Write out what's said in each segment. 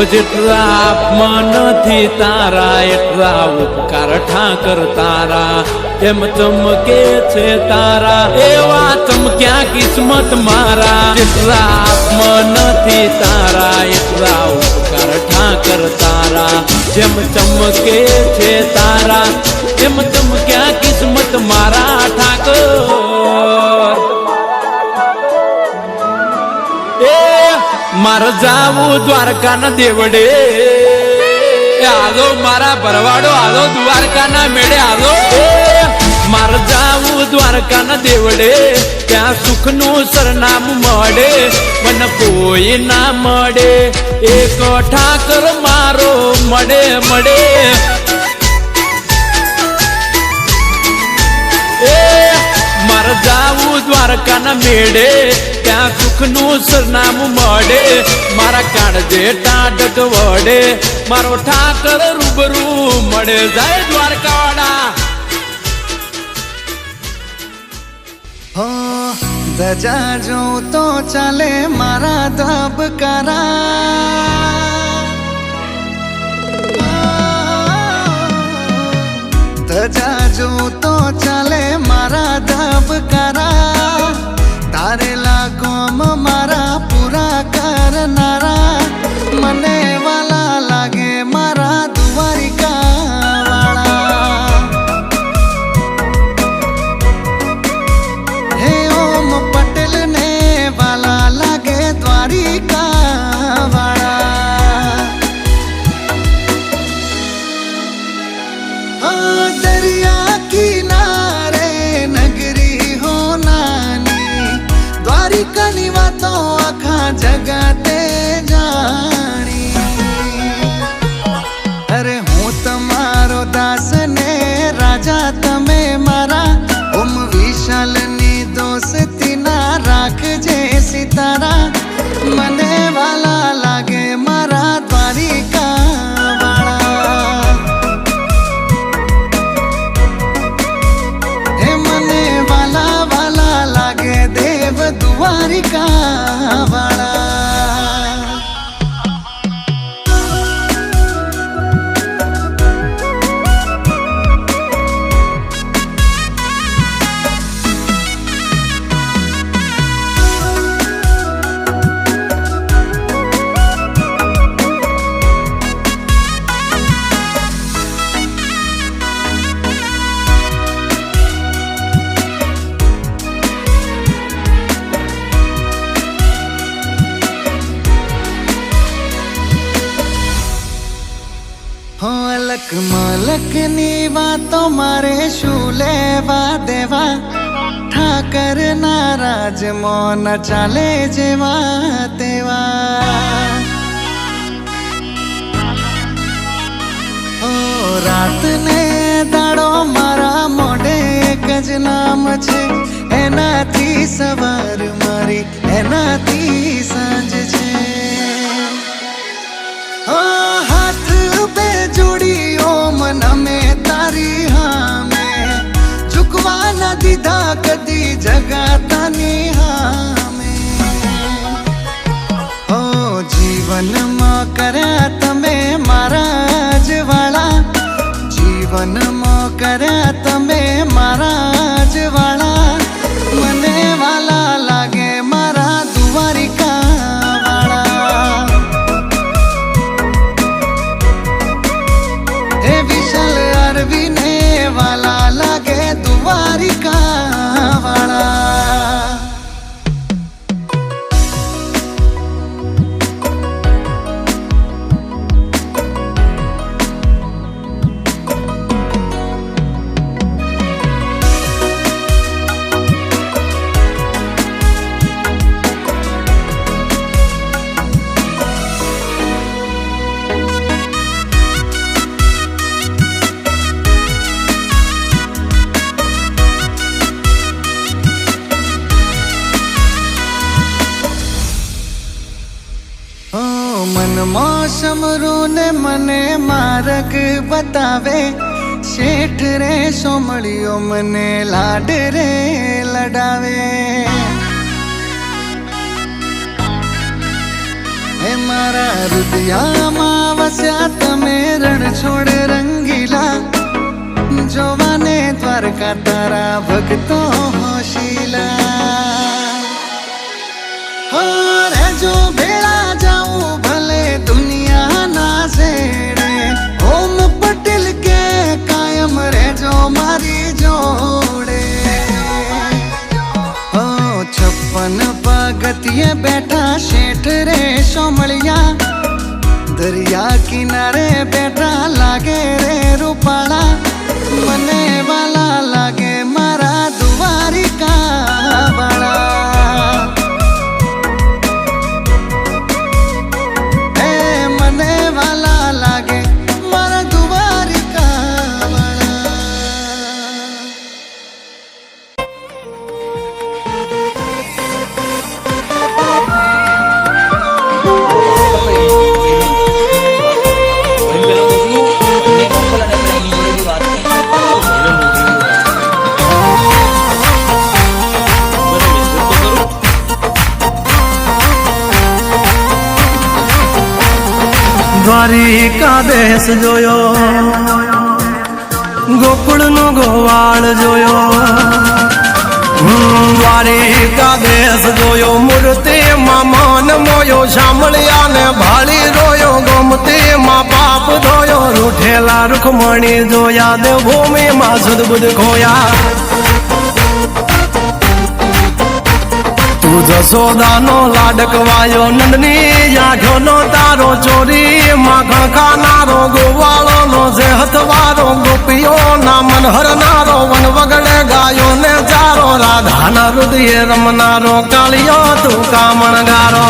જેટલા આપમાં નથી તારા એટલા ઉપકાર ઠાકર તારા એમ ચમકે છે તારા એવા ચમક્યા કિસ્મત મારા જેટલા આપમાં નથી તારા એટલા ઉપકાર ઠાકર તારા જેમ ચમકે છે તારા એમ ચમક્યા કિસ્મત મારા ઠાકર મારે જાવું દ્વારકા ના દેવડે આલો મારા ભરવાડો આલો દ્વારકા ના મેળે આલો મારે જાવું દ્વારકા ના દેવડે ત્યાં સુખ નું સરનામું મળે મને કોઈ ના મળે એક ઠાકર મારો મળે મળે મારે જાવું દ્વારકા ના મેળે ત્યાં સુખ નું સરનામું મળે મારા કાળજે ટાઢક વડે મારો ઠાકર રૂબરૂ મળે જાય દ્વારકા વાળા હો ધજા જોઉં તો ચાલે મારા ધબકારા ધજા જોઉં તો ચાલે મારા ધબકારા તારેલા કોમ મારા પૂરા કરનારા મને વાલા લાગે મારા દ્વારિકા વાળા હે ઓમ પટેલ ને વાલા લાગે દ્વારિકા વાળા દરિયા કિનારે નગરી હો નાની દ્વારિકાની વાતો આખા જગતે જાણી અરે હું તમારો દાસ ને રાજા તમે મારા ઓમ વિશાલની દોસ્તી ના રાખજે સિતારા મને વાલા લાગે મારા દ્વારિકા વાળા હે મને વાલા વાલા લાગે દેવ દ્વારિકા વાળા અલક મલક ની વાતો મારે શું લેવા દેવા ઠાકર ના રાજ મોન ચાલે જેવા તેવા ઓ રાત ને દાડો મારા મોઢે એક જ નામ છે એનાથી સવાર મારી એનાથી સાંજ છે હાથ पे जोड़ी ओम नमे तारी हामे झुकवा न दीधा कदी जगातानी हामे ओ जीवन में कर्या तमे मारा ज वाला जीवन में कर्या तमे मारा ज वाला મને વાલા લાગે મારા દ્વારિકા વિને વાલા લાગે દ્વારિકા વાળા મનમાં સમરૂ ને મને માર્ગ બતાવે શેઠ રે સોમળિયો મને લાડ રે લડાવે હે મારા હૃદયમાં વસ્યા તમે રણ છોડ રંગીલા, જોવાને દ્વારકા તારા ભક્તો હોશીલા. હો રેજો ભેળા જાઉં ભલે દુનિયાના છેડે, ઓમ પટેલ કે કાયમ રેજો મારી જોડે. હો 56 પગથિયે બેઠા શેઠ રે સોમળિયા, દરિયા કિનારે બેઠા લાગે રે રૂપાળા, મને વાલા લાગે મારા દ્વારિકા વાળા. હે મને વાલા લાગે મારા દ્વારિકા વાળા. દ્વારિકા દેશ જોયો, ગોકુળનો ગોવાળ જોયો. દ્વારિકા દેશ જોયો, મૂર્તિમાં મન મોયો, સાંભળ્યા ને ભાળી રોયો, ગોમતીમાં પાપ ધોયો, રૂઠેલા રૂખમણી જોયા, દેવભૂમિમાં સદબુદ્ધ ખોયા. તું જશોદાનો લાડકવાયો, નંદની આંખોનો તારો, ચોરી માખણ ખાનારો, ગોવાળોનો જે હથવારો, ગોપીઓના મન હરનારો, વન વગડે ગાયો ને ચારો, રાધાના હૃદયે રમનારો, કાળિયો તું કામણગારો.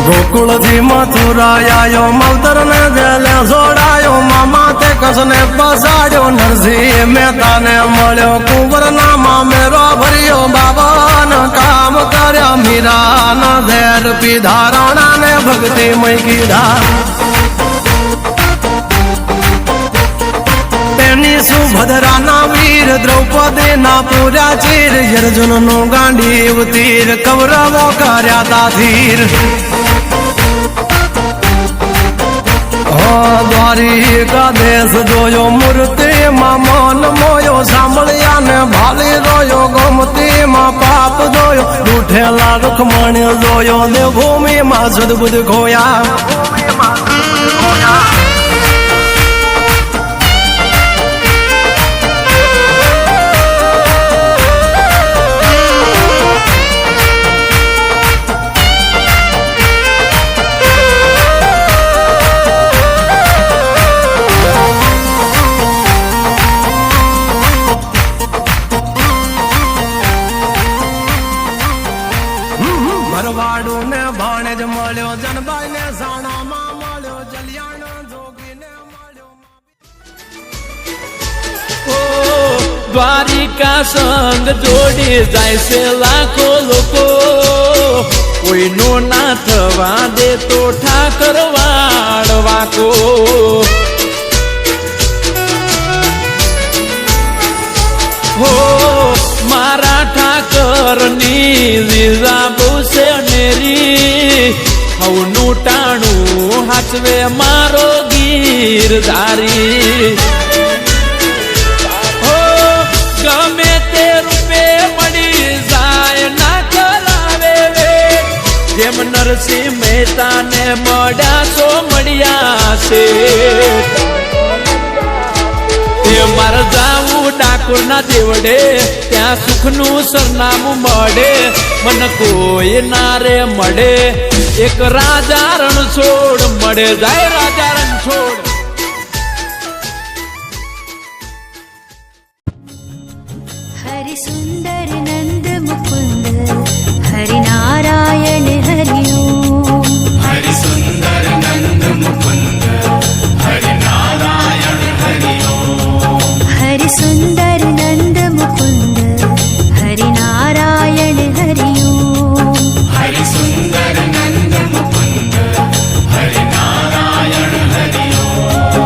ગોકુળથી મથુરા આયો, માવતર ને જેલે જોડાયો, મામા તે કસને બસાડ્યો, નરસિંહ મહેતાને મળ્યો, કુંવરના મામેરો ભર્યો, બાબાન કામ કર્યા, મીરાના ઝેર પીધા, રાણાને ભક્તિમય કીધા. તેની સુભદ્રાના વીર, દ્રૌપદીના પૂરા ચીર, અર્જુનનું ગાંડીવ તીર, કૌરવો કર્યા તાધીર. દ્વારિકા દેશ જોયો, મૂર્તિમાં મન મોયો, સાંભળ્યા ને ભાલી રોયો, ગોમતીમાં પાપ જોયો, રૂઠેલા રૂખમણી જોયો, દેવભૂમિમાં સદબુદ્ધ ખોયા. ભરવાડું ને ભાણેજ મળ્યો, જનભાઈ ને સાણામાં મળ્યો, જલિયાણ જોગીને મળ્યો. ઓ દ્વારિકા સંગ જોડી જાય છે લાખો લોકો, કોઈનો ના થવા દે તો ઠાકર વાળવાકો. હો મારા ઠાકરની લીલા બહુ નેરી, હવનું ટાણું હાચવે મારો ગીરધારી. હો ગમે તે રૂપે મળી જાય ના કરાવે વે, જેમ નરસિંહ મહેતાને મળ્યા છો મળ્યા છે. માર જાવું ડાકોરના દેવડે, ત્યાં સુખનું સરનામું મળે, મન કોઈ ના રે મળે, એક રાજા રણછોડ મળે, જાય રાજા રણછોડ. हरि सुंदर नंद मुकुंद हरि नारायण हरि ओम. हरि सुंदर नंद मुकुंद हरि नारायण हरि ओम. हरि सुंदर नंद मुकुंद हरि नारायण हरि ओम. हरि सुंदर नंद मुकुंद हरि नारायण हरि ओम.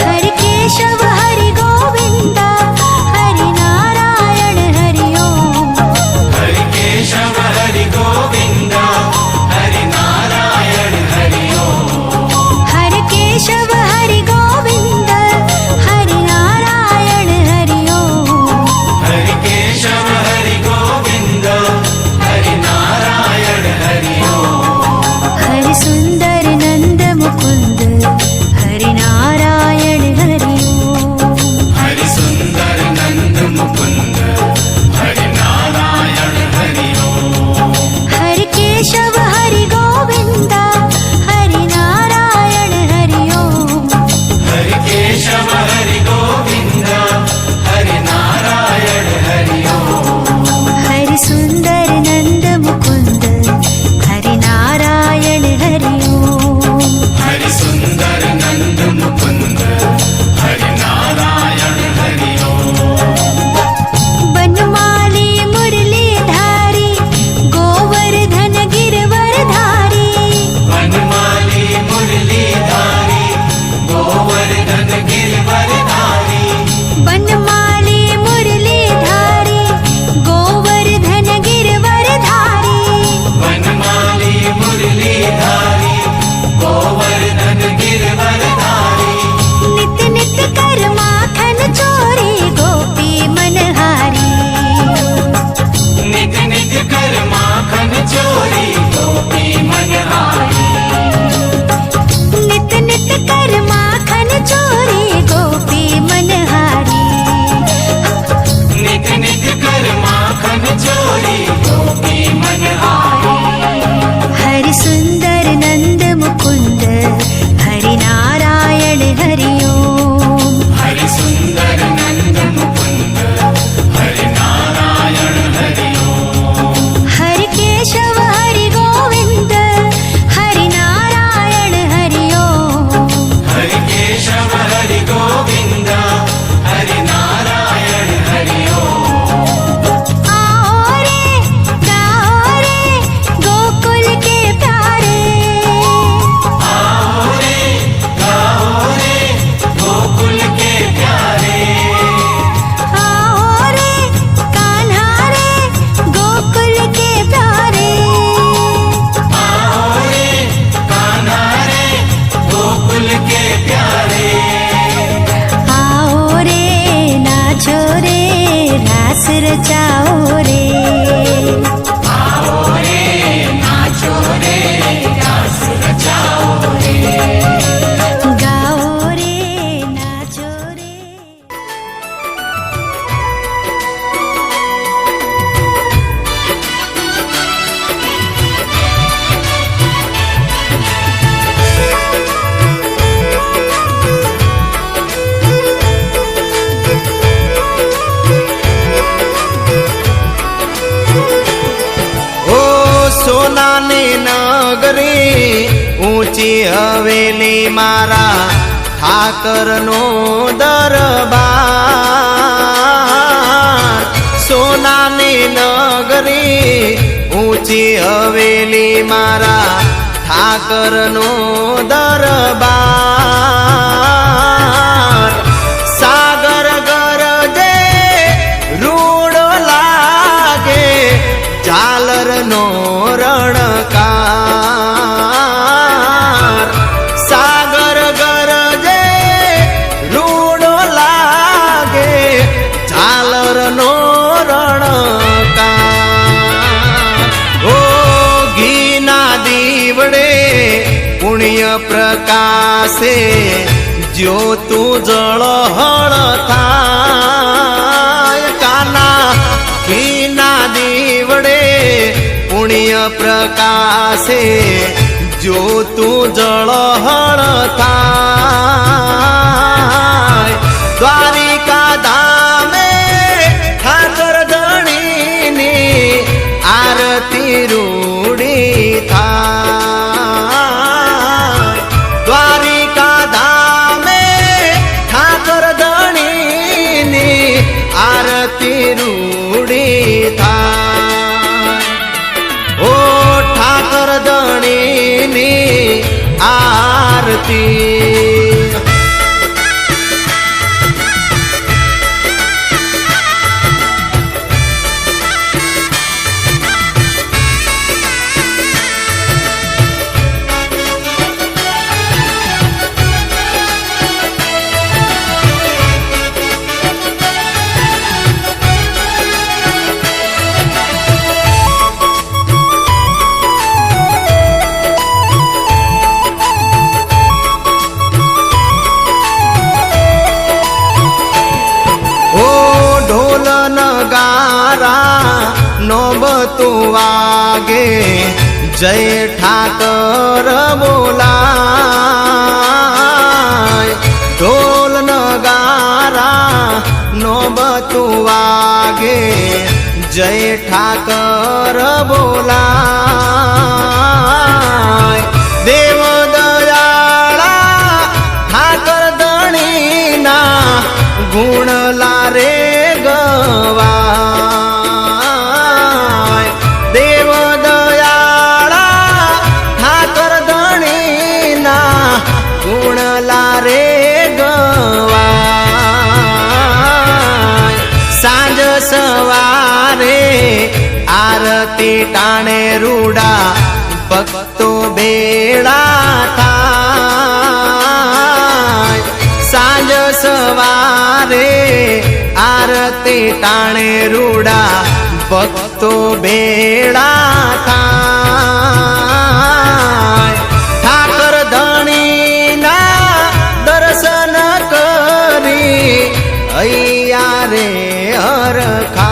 हरि केशव हरि गोविंद हरि नारायण हरि ओम. हरि केशव हरि चोरी गोपी मन आई हरि सुंदर नंद मुकुंद हरि नारायण हरि ओम हरि सुंदर नंद मुकुंद हरि नारायण हरि ओम हरि केशव हरि गोविंद हरि नारायण हरि ओम हरि केशव हरि गोविंद हरि नारायण हरि ओम आओ रे गाओ रे गोकुल के प्यारे आओ रे गाओ रे गोकुल के प्यारे आओ रे कान्हा रे गोकुल के प्यारे आओ रे कान्हा रे गोकुल के प्यारे आओ रे नाचो रे रास रचाओ रे आओ रे नाचो रे रास रचाओ रे गाओ रे नाचो रे ઓ સોનાની નગરી ઊંચી હવેલી મારા ઠાકરનો દરબાર સોનાની નગરી ઊંચી હવેલી મારા ઠાકરનો દરબાર સાગર ગરજે રૂડો લાગે ઝાલરનો રણકાર સાગર ગરજે રૂડો લાગે ઝાલરનો રણકાર ઓ ઘીના દીવડે પુણ્ય પ્રકાશે જ્યોતું જળહળ થાય કાના ઘીના દીવડે પુણ્ય પ્રકાશે જ્યોતું જળહળ થાય દ્વારિકા ધામે ઠાકર ધણીની આરતી રૂડી થાય દ્વારિકા ધામે ઠાકર ધણીની આરતી રૂડી થાય ઓ ઠાકર ધણીની આરતી નોબતું વાગે જય ઠાકર બોલાય ઢોલ નગારા નોબતું વાગે જય ઠાકર બોલાય દેવ દયાળા ઠાકર ધણીના ગુણ લારે ગવાય દેવ દયાળા ઠાકર ધણીના ગુણ લારે ગવાય સાંજ સવારે આરતી ટાણે રૂડા ભક્તો બેડા થાય સાંજ સવારે આરતી ટાણે રૂડા ભક્તો બેડા થાય ઠાકર ધણીના દર્શન કરી અહીંયા રે હરખા